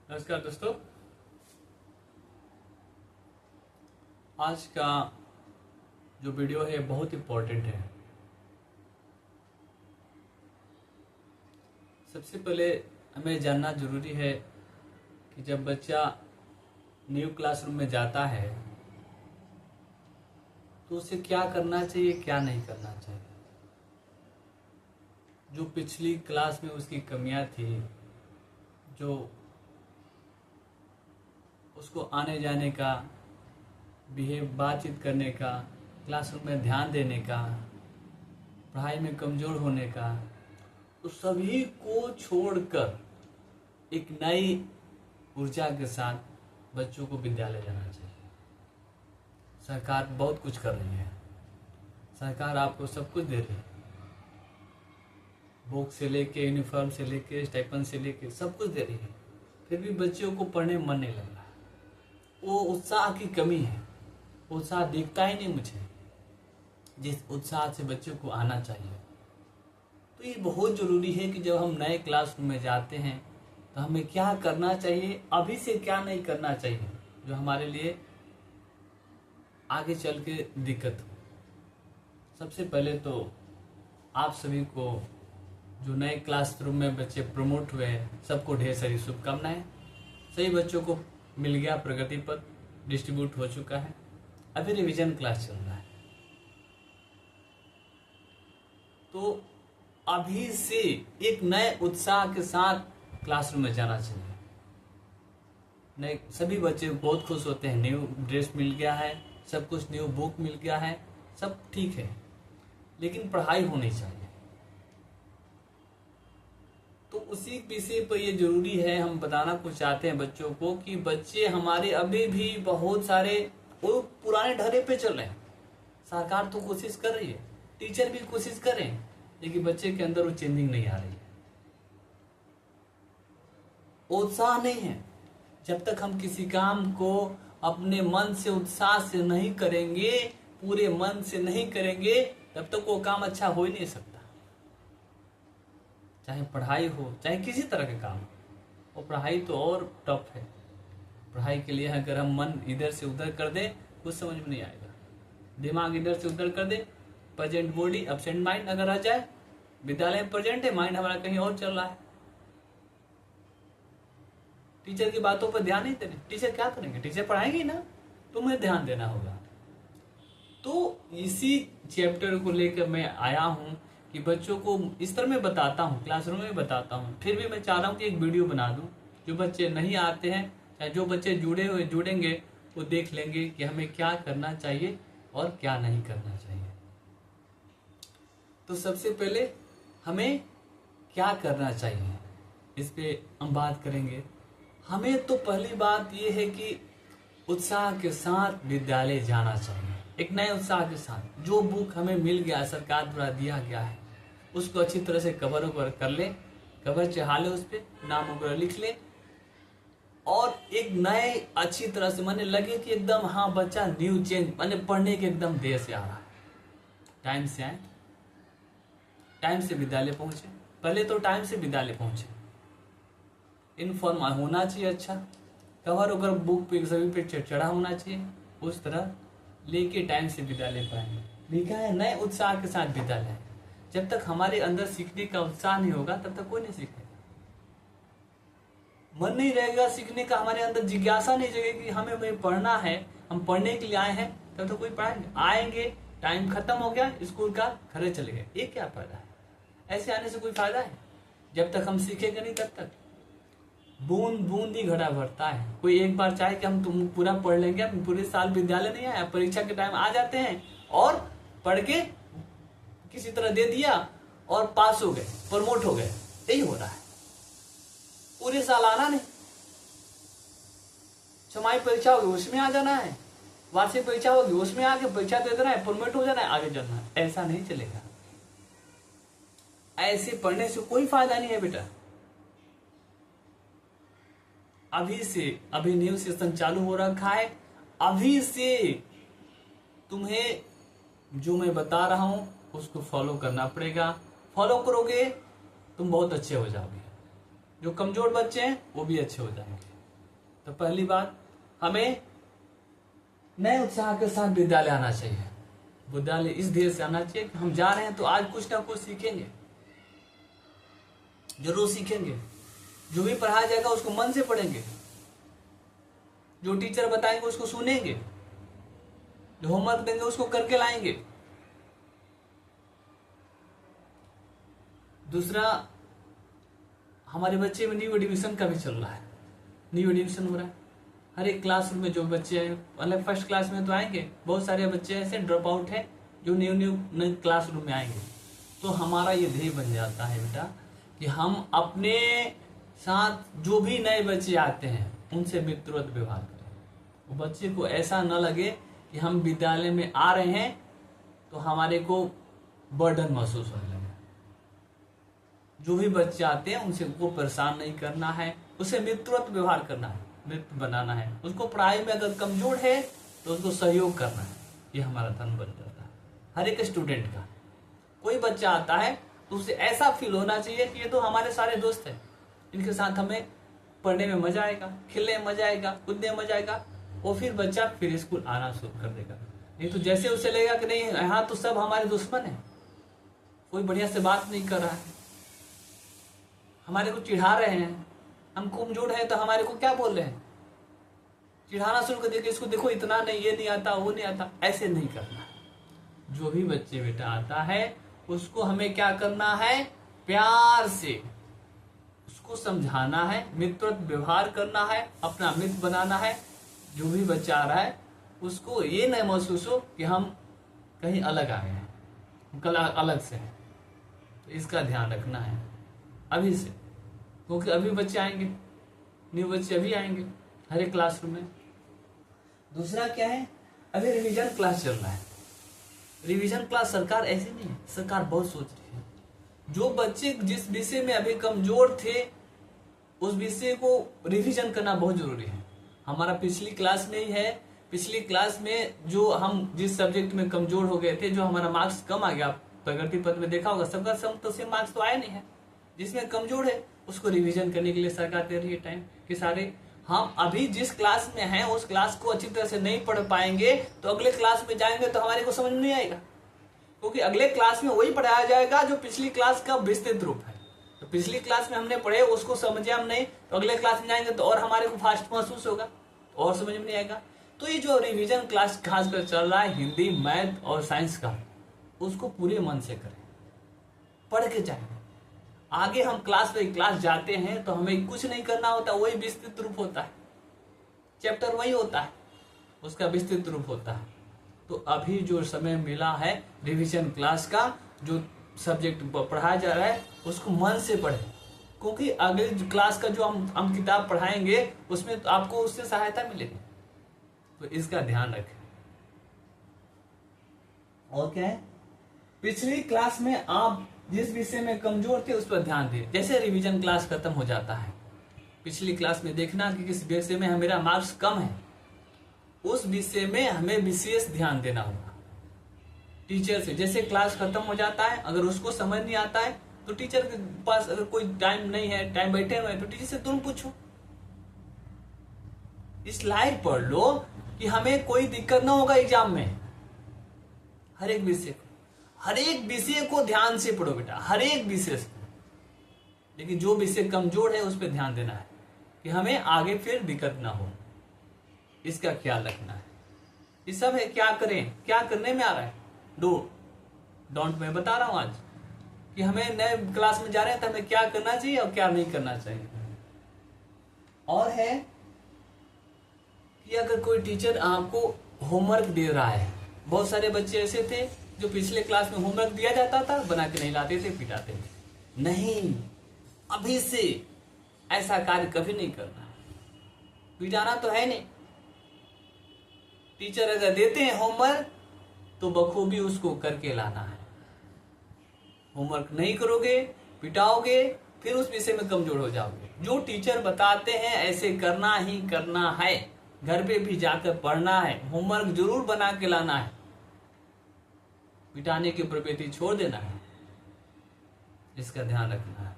नमस्कार दोस्तों। आज का जो वीडियो है बहुत इम्पोर्टेंट है। सबसे पहले हमें जानना जरूरी है कि जब बच्चा न्यू क्लासरूम में जाता है तो उसे क्या करना चाहिए, क्या नहीं करना चाहिए। जो पिछली क्लास में उसकी कमियां थी, जो उसको आने जाने का, बातचीत करने का, क्लासरूम में ध्यान देने का, पढ़ाई में कमजोर होने का, तो सभी को छोड़कर एक नई ऊर्जा के साथ बच्चों को विद्यालय जाना चाहिए। सरकार बहुत कुछ कर रही है, सरकार आपको सब कुछ दे रही है, बुक से लेके, यूनिफॉर्म से लेके, स्टाइपेंड से लेके सब कुछ दे रही है। फिर भी बच्चों को पढ़ने में मन नहीं लग रहा। वो उत्साह की कमी है, उत्साह दिखता ही नहीं मुझे जिस उत्साह से बच्चों को आना चाहिए। तो ये बहुत जरूरी है कि जब हम नए क्लासरूम में जाते हैं तो हमें क्या करना चाहिए, अभी से क्या नहीं करना चाहिए जो हमारे लिए आगे चल के दिक्कत हो। सबसे पहले तो आप सभी को, जो नए क्लासरूम में बच्चे प्रमोट हुए हैं, सबको ढेर सारी शुभकामनाएं। सभी बच्चों को मिल गया प्रगति पत्र, डिस्ट्रीब्यूट हो चुका है। अभी रिवीजन क्लास चल रहा है। तो अभी से एक नए उत्साह के साथ क्लासरूम में जाना चाहिए। नए सभी बच्चे बहुत खुश होते हैं, न्यू ड्रेस मिल गया है, सब कुछ, न्यू बुक मिल गया है, सब ठीक है, लेकिन पढ़ाई होनी चाहिए। तो उसी विषय पर ये जरूरी है, हम बताना कुछ चाहते हैं बच्चों को कि बच्चे हमारे अभी भी बहुत सारे वो पुराने ढर्रे पे चल रहे हैं। सरकार तो कोशिश कर रही है, टीचर भी कोशिश कर रहे हैं, लेकिन बच्चे के अंदर वो चेंजिंग नहीं आ रही है, उत्साह नहीं है। जब तक हम किसी काम को अपने मन से, उत्साह से नहीं करेंगे, पूरे मन से नहीं करेंगे, तब तक वो काम अच्छा हो ही नहीं सकता। चाहे पढ़ाई हो, चाहे किसी तरह के काम हो। और पढ़ाई तो और टफ है। पढ़ाई के लिए अगर हम मन इधर से उधर कर दे, कुछ समझ में नहीं आएगा। दिमाग इधर से उधर कर दे, प्रेजेंट बॉडी एब्सेंट माइंड अगर आ जाए, विद्यालय में प्रेजेंट है, माइंड हमारा कहीं और चल रहा है। टीचर की बातों पर ध्यान नहीं देने, टीचर क्या करेंगे? टीचर पढ़ाएंगे ना, तुम्हें ध्यान देना होगा। तो इसी चैप्टर को लेकर मैं आया हूं कि बच्चों को इस तरह मैं बताता हूँ, क्लासरूम में बताता हूँ। फिर भी मैं चाह रहा हूँ कि एक वीडियो बना दूँ। जो बच्चे नहीं आते हैं, चाहे जो बच्चे जुड़ेंगे, वो देख लेंगे कि हमें क्या करना चाहिए और क्या नहीं करना चाहिए। तो सबसे पहले हमें क्या करना चाहिए, इस पे हम बात करेंगे। हमें तो पहली बात यह है कि उत्साह के साथ विद्यालय जाना चाहिए। एक नए उत्साह के साथ जो बुक हमें मिल गया, सरकार द्वारा दिया गया है, उसको अच्छी तरह से कवर ओवर कर ले, कवर चढ़ा ले, उस पर नाम वगैरह लिख ले, और एक नए अच्छी तरह से माने लगे कि एकदम हाँ बच्चा न्यू चेंज, माने पढ़ने के एकदम देर से आ रहा है। टाइम से आए, टाइम से विद्यालय पहुंचे। पहले तो टाइम से विद्यालय पहुंचे, इनफॉर्म होना चाहिए, अच्छा कवर ओवर बुक पे सभी पे चढ़ा होना चाहिए, उस तरह लेके टाइम से विद्यालय पाएंगे। लिखा है नए उत्साह के साथ विद्यालय। जब तक हमारे अंदर सीखने का उत्साह नहीं होगा, तब तक कोई नहीं सीखेगा। मन नहीं रहेगा सीखने का, हमारे अंदर जिज्ञासा नहीं जगेगी कि हमें पढ़ना है, हम पढ़ने के लिए आए हैं, तब तक कोई पढ़ाएंगे। आएंगे, टाइम खत्म हो गया स्कूल का, घरे चले गए, ये क्या फायदा है? ऐसे आने से कोई फायदा है? जब तक हम सीखेंगे नहीं, तब तक बूंद बूंद ही घड़ा भरता है। कोई एक बार चाहे कि हम तुम पूरा पढ़ लेंगे, हम पूरे साल विद्यालय नहीं आया, परीक्षा के टाइम आ जाते हैं और पढ़ के किसी तरह दे दिया और पास हो गए, प्रमोट हो गए, यही हो रहा है। पूरे साल आना नहीं, छमाही परीक्षा होगी उसमें आ जाना है, वार्षिक परीक्षा होगी उसमें आके परीक्षा दे देना है, प्रमोट हो जाना है, आगे चलना है। ऐसा नहीं चलेगा। ऐसे पढ़ने से कोई फायदा नहीं है बेटा। अभी से, अभी न्यू सेशन चालू हो रखा है, अभी से तुम्हें जो मैं बता रहा हूं उसको फॉलो करना पड़ेगा। फॉलो करोगे तुम बहुत अच्छे हो जाओगे। जो कमजोर बच्चे हैं वो भी अच्छे हो जाएंगे। तो पहली बात, हमें नए उत्साह के साथ विद्यालय आना चाहिए। विद्यालय इस धैर्य से आना चाहिए कि हम जा रहे हैं तो आज कुछ ना कुछ सीखेंगे, जरूर सीखेंगे। जो भी पढ़ाया जाएगा उसको मन से पढ़ेंगे, जो टीचर बताएंगे उसको सुनेंगे, जो होमवर्क देंगे उसको करके लाएंगे। दूसरा, हमारे बच्चे में न्यू एडमिशन का भी चल रहा है, न्यू एडमिशन हो रहा है। हर एक क्लासरूम में जो बच्चे हैं, मतलब फर्स्ट क्लास में तो आएंगे, बहुत सारे बच्चे ऐसे ड्रॉप आउट है जो न्यू क्लासरूम में आएंगे। तो हमारा ये ध्येय बन जाता है बेटा कि हम अपने साथ जो भी नए बच्चे आते हैं उनसे मित्रवत व्यवहार करें। वो बच्चे को ऐसा न लगे कि हम विद्यालय में आ रहे हैं तो हमारे को बर्डन महसूस होने लगे। जो भी बच्चे आते हैं उनसे को परेशान नहीं करना है, उसे मित्रवत व्यवहार करना है, मित्र बनाना है। उसको पढ़ाई में अगर कमजोर है तो उसको सहयोग करना है। ये हमारा धर्म बन जाता है हर एक स्टूडेंट का। कोई बच्चा आता है तो उसे ऐसा फील होना चाहिए कि ये तो हमारे सारे दोस्त हैं, इनके साथ हमें पढ़ने में मजा आएगा, खेलने में मजा आएगा, कूदने में मजा आएगा, और फिर बच्चा फिर स्कूल आना शुरू कर देगा। नहीं तो जैसे उसे लगेगा कि नहीं यहाँ तो सब हमारे दुश्मन है, कोई बढ़िया से बात नहीं कर रहा है, हमारे को चिढ़ा रहे हैं, हम कमजोर है तो हमारे को क्या बोल रहे हैं, चिढ़ाना शुरू कर देगा, इसको देखो इतना नहीं, ये नहीं आता, वो नहीं आता। ऐसे नहीं करना। जो भी बच्चे बेटा आता है उसको हमें क्या करना है, प्यार से उसको समझाना है, मित्रवत व्यवहार करना है, अपना मित्र बनाना है। जो भी बच्चा आ रहा है उसको ये नहीं महसूस हो कि हम कहीं अलग आ गए हैं, अलग से हैं। तो इसका ध्यान रखना है अभी से, क्योंकि अभी बच्चे आएंगे, न्यू बच्चे अभी आएंगे हर एक क्लासरूम में। दूसरा क्या है, अभी रिवीजन क्लास चल रहा है। रिवीजन क्लास सरकार ऐसी नहीं है, सरकार बहुत सोच रही है। जो बच्चे जिस विषय में अभी कमजोर थे उस विषय को रिवीजन करना बहुत जरूरी है। हमारा पिछली क्लास में ही है, पिछली क्लास में जो हम जिस सब्जेक्ट में कमजोर हो गए थे, जो हमारा मार्क्स कम आ गया, प्रगति पथ में देखा होगा सबका सम तो सेम मार्क्स तो आया नहीं है। जिसमें कमजोर है उसको रिवीजन करने के लिए सरकार दे रही है टाइम कि सारे हम अभी जिस क्लास में हैं उस क्लास को अच्छी तरह से नहीं पढ़ पाएंगे तो अगले क्लास में जाएंगे तो हमारे को समझ नहीं आएगा, क्योंकि अगले क्लास में वही पढ़ाया जाएगा जो पिछली क्लास का विस्तृत रूप है। तो पिछली क्लास में हमने पढ़े उसको समझे हम नहीं, तो अगले क्लास में जाएंगे तो और हमारे को फास्ट महसूस होगा, और समझ में नहीं आएगा। तो ये जो रिवीजन क्लास खासकर चल रहा है हिंदी, मैथ और साइंस का, उसको पूरे मन से करें, पढ़ के जाएंगे। आगे हम क्लास बाई क्लास जाते हैं तो हमें कुछ नहीं करना होता, वही विस्तृत रूप होता है, चैप्टर वही होता है, उसका विस्तृत रूप होता है। तो अभी जो समय मिला है रिवीजन क्लास का, जो सब्जेक्ट पढ़ाया जा रहा है उसको मन से पढ़े, क्योंकि अगले क्लास का जो हम किताब पढ़ाएंगे उसमें तो आपको उससे सहायता मिलेगी। तो इसका ध्यान रखें। और क्या है, पिछली क्लास में आप जिस विषय में कमजोर थे उस पर ध्यान दें। जैसे रिवीजन क्लास खत्म हो जाता है, पिछली क्लास में देखना कि किस विषय में मेरा मार्क्स कम है, उस विषय में हमें विशेष ध्यान देना होगा। टीचर से जैसे क्लास खत्म हो जाता है, अगर उसको समझ नहीं आता है तो टीचर के पास अगर कोई टाइम नहीं है, टाइम बैठे हुए हैं, तो टीचर से तुरंत पूछो, स्लाइड पढ़ लो कि हमें कोई दिक्कत ना होगा एग्जाम में। हर एक विषय को ध्यान से पढ़ो बेटा, हर एक विषय से। लेकिन जो विषय कमजोर है उस पर ध्यान देना है कि हमें आगे फिर दिक्कत ना हो, इसका ख्याल रखना है। ये सब है, क्या करें, क्या करने में आ रहा है, डोंट मैं बता रहा हूं आज कि हमें नए क्लास में जा रहे हैं तो हमें क्या करना चाहिए और क्या नहीं करना चाहिए। और है कि अगर कोई टीचर आपको होमवर्क दे रहा है, बहुत सारे बच्चे ऐसे थे जो पिछले क्लास में होमवर्क दिया जाता था बना के नहीं लाते थे, पिटाते थे। नहीं, अभी से ऐसा कार्य कभी नहीं करना, पिटाना तो है नहीं। टीचर अगर देते हैं होमवर्क तो बखूबी उसको करके लाना है। होमवर्क नहीं करोगे, पिटाओगे, फिर उस विषय में कमजोर हो जाओगे। जो टीचर बताते हैं ऐसे करना ही करना है, घर पे भी जाकर पढ़ना है, होमवर्क जरूर बना के लाना है, पिटाने की प्रवृत्ति छोड़ देना है, इसका ध्यान रखना है।